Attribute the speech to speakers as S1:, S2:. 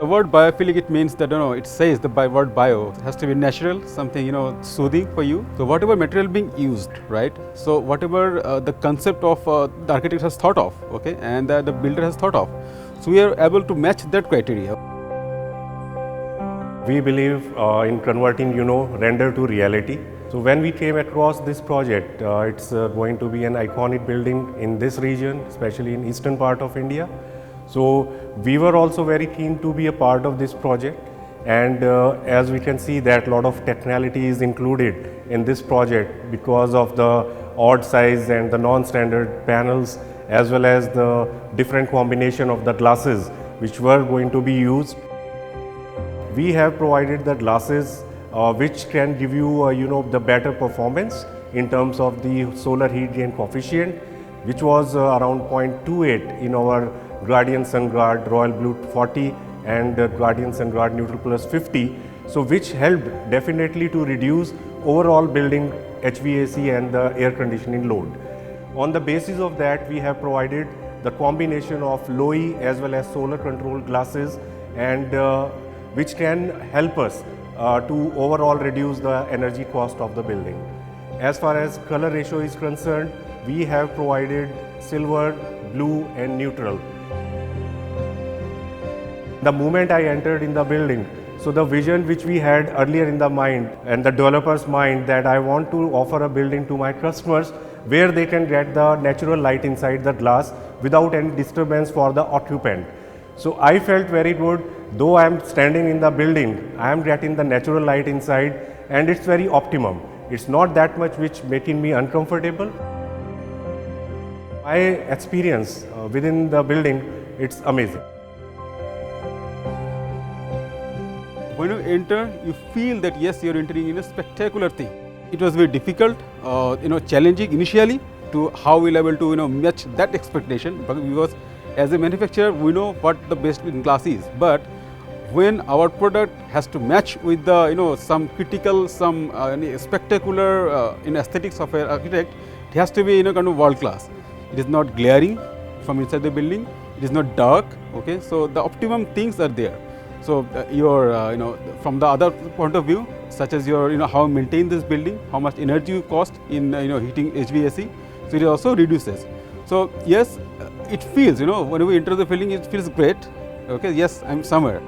S1: The word biophilic, it means that, it says the word bio has to be natural, something, soothing for you. So whatever material being used, right? So whatever the concept of the architect has thought of, okay, and the builder has thought of. So we are able to match that criteria.
S2: We believe in converting, render to reality. So when we came across this project, it's going to be an iconic building in this region, especially in eastern part of India. So we were also very keen to be a part of this project, and as we can see that a lot of technicality is included in this project because of the odd size and the non-standard panels, as well as the different combination of the glasses which were going to be used. We have provided the glasses which can give you, the better performance in terms of the solar heat gain coefficient, which was around 0.28 in our Guardian SunGuard Royal Blue 40 and Guardian SunGuard Neutral Plus 50. So which helped definitely to reduce overall building HVAC and the air conditioning load. On the basis of that, we have provided the combination of low-E as well as solar controlled glasses, and which can help us to overall reduce the energy cost of the building. As far as color ratio is concerned, we have provided silver, blue and neutral. The moment I entered in the building, so the vision which we had earlier in the mind and the developer's mind, that I want to offer a building to my customers where they can get the natural light inside the glass without any disturbance for the occupant. So I felt very good. Though I am standing in the building, I am getting the natural light inside, and it's very optimum. It's not that much which making me uncomfortable. My experience within the building, it's amazing.
S1: When you enter, you feel that yes, you're entering in a spectacular thing. It was very difficult, challenging initially to how we'll able to match that expectation, because as a manufacturer we know what the best in class is, but when our product has to match with the some critical, some spectacular in aesthetics of an architect, it has to be kind of world class. It is not glaring from inside the building. It is not dark. Okay, so the optimum things are there. So your from the other point of view, such as your how you maintain this building, how much energy you cost in heating HVAC, so it also reduces. So yes, it feels when we enter the building, it feels great. Okay, yes, I'm somewhere.